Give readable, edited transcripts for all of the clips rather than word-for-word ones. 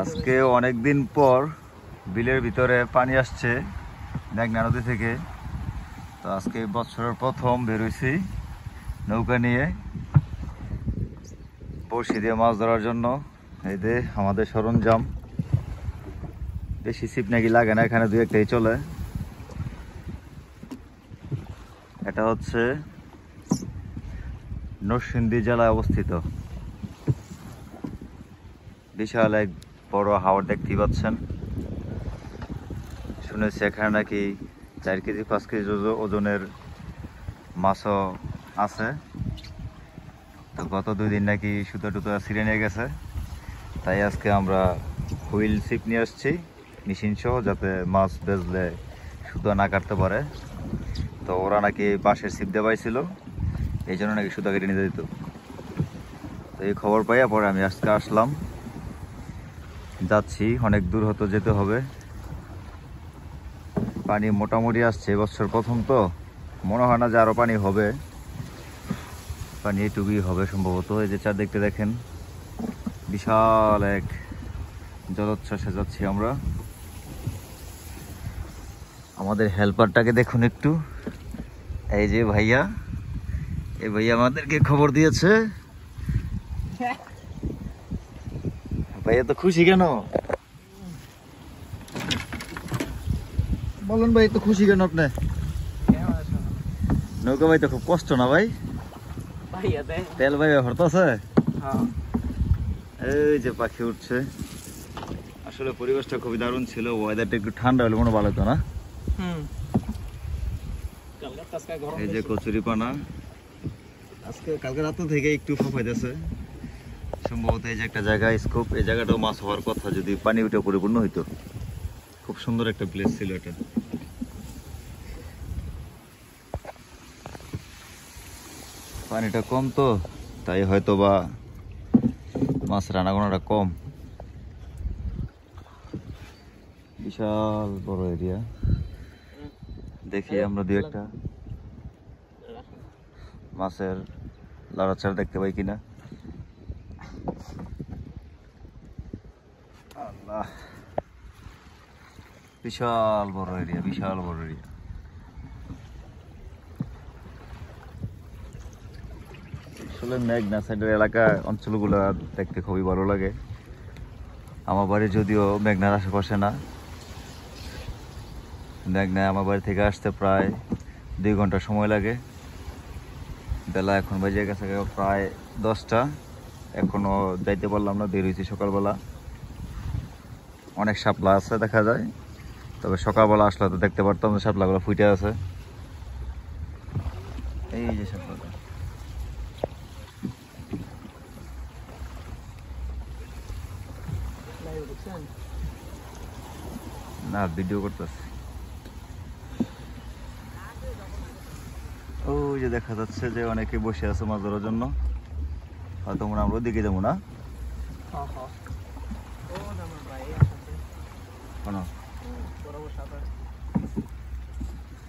আজকে অনেক দিন পর বিলের ভিতরে পানি আসছে মেঘনা নদী থেকে। তো আজকে বছরের প্রথম বেরোইছি নৌকা নিয়ে বড়শি দিয়ে মাছ ধরার জন্য। এই যে আমাদের সরঞ্জাম, বেশি ছিপ নাকি লাগে না, এখানে দুই একটাই চলে। এটা হচ্ছে নরসিংদী জেলায় অবস্থিত বিশাল এক বড় হাওর দেখতেই পাচ্ছেন। শুনেছি এখানে নাকি 4 কেজি 5 কেজি ওজনের মাছও আছে। তো গত 2 দিন নাকি সুতো টুতো ছিঁড়ে নিয়ে গেছে, তাই আজকে আমরা হুইল ছিপ নিয়ে আসছি মেশিন সহ, যাতে মাছ বেচলে সুতো না কাটতে পারে। তো ওরা নাকি বাঁশের ছিপ দিয়ে পাইছিল, এই জন্য নাকি সুতো কেটে নিতে দিত। তো এই খবর পাইয়া পরে আমি আজকে আসলাম, যাচ্ছি। অনেক দূর হতো যেতে হবে। পানি মোটামুটি আসছে, এবছর প্রথম তো মনে হয় না যে আরো পানি হবে। পানি এটুকুই হবে সম্ভবত। এই যে চারদিকটা দেখেন, বিশাল এক জলোচ্ছ্বাসে যাচ্ছি আমরা। আমাদের হেল্পারটাকে দেখুন একটু, এই যে ভাইয়া, এই ভাইয়া আমাদেরকে খবর দিয়েছে। ভাইয়া তো খুশি কেন বলুন ভাই, তো খুশি কেন আপনি? নৌকা ভাই তো খুব কষ্ট না ভাই? তেল ভাই হরতাছে। এই যে পাখি উঠছে। আসলে পরিবেশটা খুবই দারুণ ছিল, ওয়েদারটা একটু ঠান্ডা হলে মনে ভালো হতো না। এই যে কচুরি পানা আজকে কালকে রাত থেকে একটু ফাঁপাইতেছে সম্ভবত। এই যে একটা জায়গা স্কোপ, এই জায়গাটাও মাছ হওয়ার কথা যদি পানি উঠে পরিপূর্ণ হইতো। খুব সুন্দর একটা প্লেস ছিল এটা। পানিটা কম তো, তাই হয়তো বা মাছের আনাগোনাটা কম। বিশাল বড় এরিয়া। দেখি আমরা দুই একটা মাছের লড়াচড়া দেখতে পাই কিনা। আল্লাহ, বিশাল বড় এরিয়া, বিশাল বড় এরিয়া। আসলে মেঘনা সাইডের এলাকা অঞ্চলগুলো দেখতে খুবই ভালো লাগে। আমার বাড়ি যদিও মেঘনার আশেপাশে না, মেঘনায় আমার বাড়ি থেকে আসতে প্রায় 2 ঘন্টা সময় লাগে। বেলা এখন বেজে গেছে প্রায় 10টা, এখনো যাইতে পারলাম না, দেরি হয়েছে সকালবেলা। অনেক শাপলা আছে দেখা যায়, তবে সকালবেলা আসলে তো দেখতে পারতাম যে শাপলাগুলো ফুটে আছে। এই যে শাপলাটা, না ভিডিও করতেছে। ওই যে দেখা যাচ্ছে যে অনেকে বসে আছে মাছ ধরার জন্য। হয়তো মনে আমরা ওদিকে যাবো না,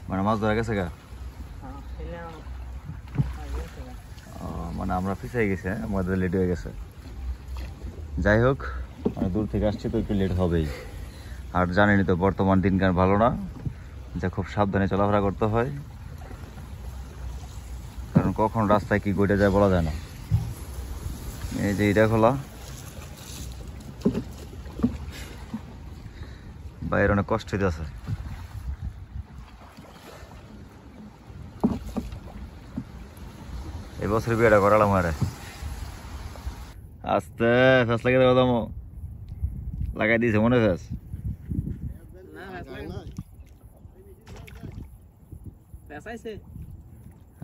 মানে মাছ ধরা গেছে গা। মানে আমরা পিছাই গেছে, আমাদের লেট হয়ে গেছে। যাই হোক, মানে দূর থেকে আসছি তো একটু লেট হবেই। আর জানেনি তো বর্তমান দিনকাল ভালো না, যে খুব সাবধানে চলাফেরা করতে হয়, কারণ কখন রাস্তায় কি ঘটে যায় বলা যায় না। এই যে এটা খোলা, বাইরে অনেক কষ্ট হইতেছে। এই বছর বিয়েটা করালাম আরে আস্তে ফেস লাগিয়ে দেবো দামো লাগাই দিয়েছে মনে ফেস।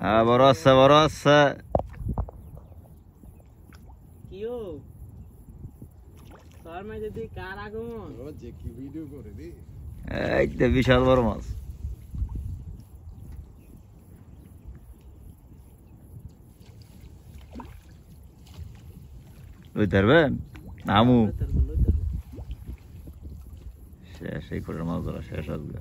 হ্যাঁ বড় আছে, বড় আছে। এই বিশাল বড় মাছ। লইতে পারবেন আমু? শেষ, এই করে মাছ ধরা শেষ আসবে।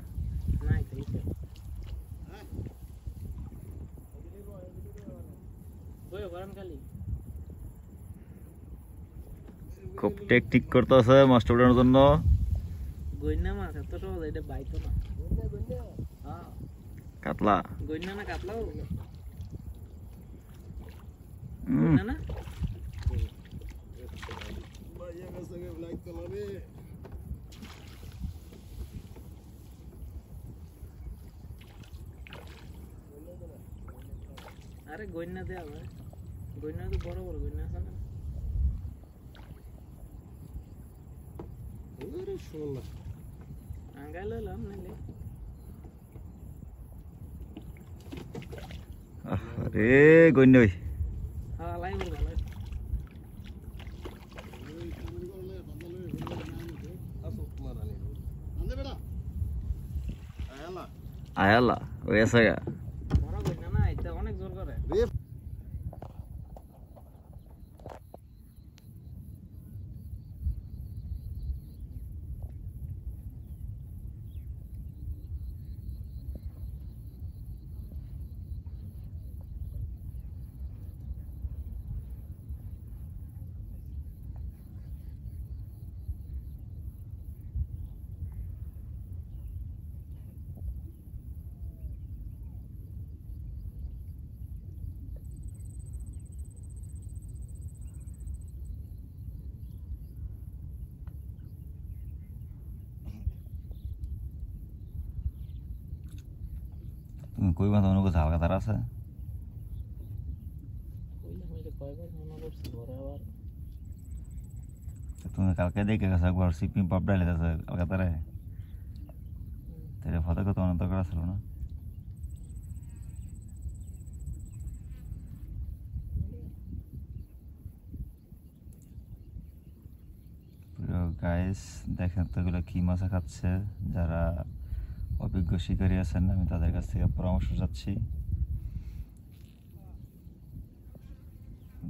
খুব টেকটিক করতেছে মাছটা ওঠানোর জন্য। গইনা মাছ এত সহজ এটা বাইতো না। কাতলা গইনা না কাতলাও না আরে গইনা দে আবার গইনা তো বড় বড় গইনা আছে না ওরে শোলা আঙ্গাইলে লাম নালে আরে গইনই হ্যাঁ লাই বল ভালো আসো তোমার আনি আন্দে বেটা আয়ালা ওই আছে বড় গইনা না এটা অনেক জোর করে তুমি কই বাঁধা মনে করছো হালকা তার আছে তুমি কালকে দেখে গেছো একবার সিপিং পাপ ডাইলে গেছে হালকা তারে তাহলে ফটো কত অনন্ত করা ছিল না গাইস দেখেন তো এগুলো কি মাছ খাচ্ছে যারা অভিজ্ঞ শিকারী আছেন আমি তাদের কাছ থেকে পরামর্শ চাচ্ছি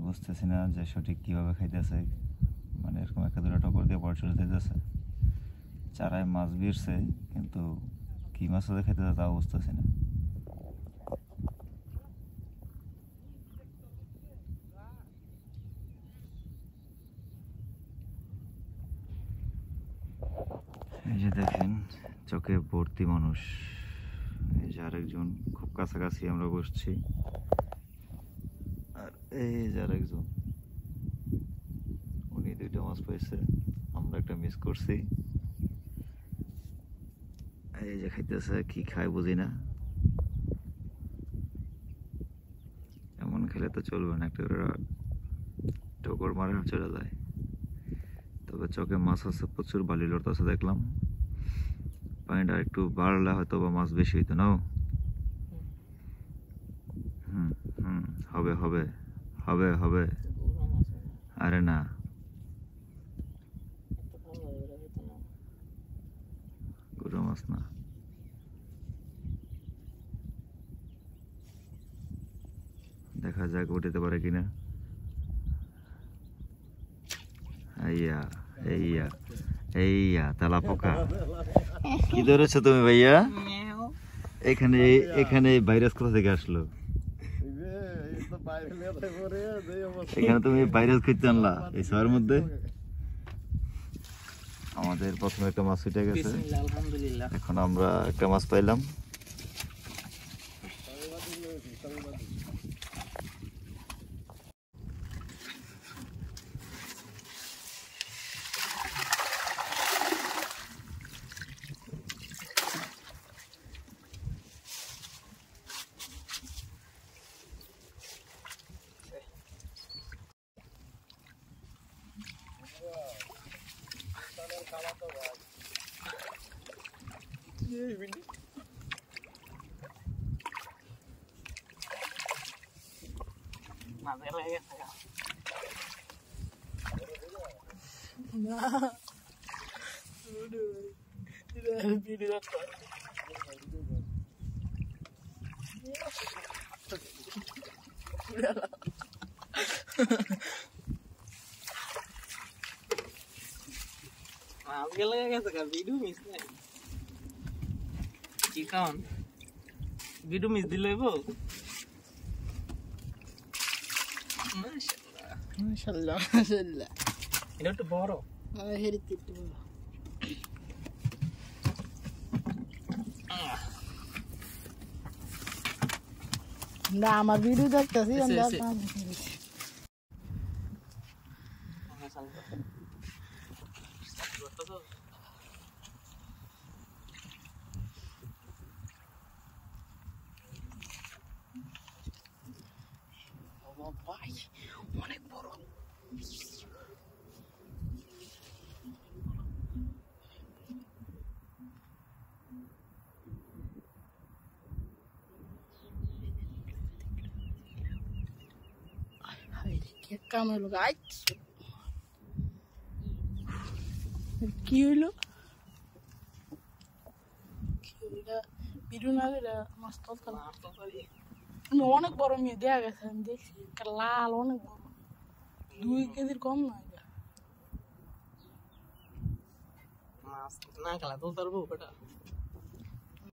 বুঝতেছি না যে সঠিক কিভাবে খাইতেছে মানে এরকম একটা দুটো টকর দিয়ে পরে চলে যেতেছে চারায় মাছ বিরছে কিন্তু কি মাছ ওদের খাইতেছে তাও বুঝতেছি না এই যে দেখেন চোখে ভর্তি মানুষ এই যে আরেকজন খুব কাছাকাছি আমরা বসছি আর এই যে আরেকজন উনি দুইটা মাছ পাইছে আমরা একটা মিস করছি এই যে খাইতেছে কি খায় বুঝি না এমন খেলে তো চলবে না একটা ঠোকর মারে চলে যায় তবে চোখে মাছ আছে প্রচুর বালি লড়তেছে দেখলাম পানিটা একটু বাড়লে হয়তো বা মাছ বেশি হইতো না হবে হবে হবে হবে আরে না গুড়ো মাছ না দেখা যাক উঠতে পারে কিনা এইয়া এইয়া এইয়া তেলা পোকা কি ধরেছো তুমি ভাইয়া এখানে এখানে ভাইরাস কোথা থেকে আসলো এখানে তুমি ভাইরাস খুঁজতে আনলা এই শহরের মধ্যে আমাদের প্রথমে একটা মাছ উঠে গেছে এখন আমরা একটা মাছ পাইলাম ভিডিও মিস দিলে মাশাআল্লাহ মাশাআল্লাহ এটা একটু বড়। হেরিতে একটু বড়। না আমার ভিডিও দেখতেছি ভাই অনেক বড়। কি কাম হলো গাইস, কি হইলো ভিডিও না মাছ তুলতাম। অনেক বড় মেয়ে দেয়া গেছে, আমি দেখছি লাল অনেক বড়, 2 কেজির কম না। মাছ না খেলা তুলতে পারবো বেটা।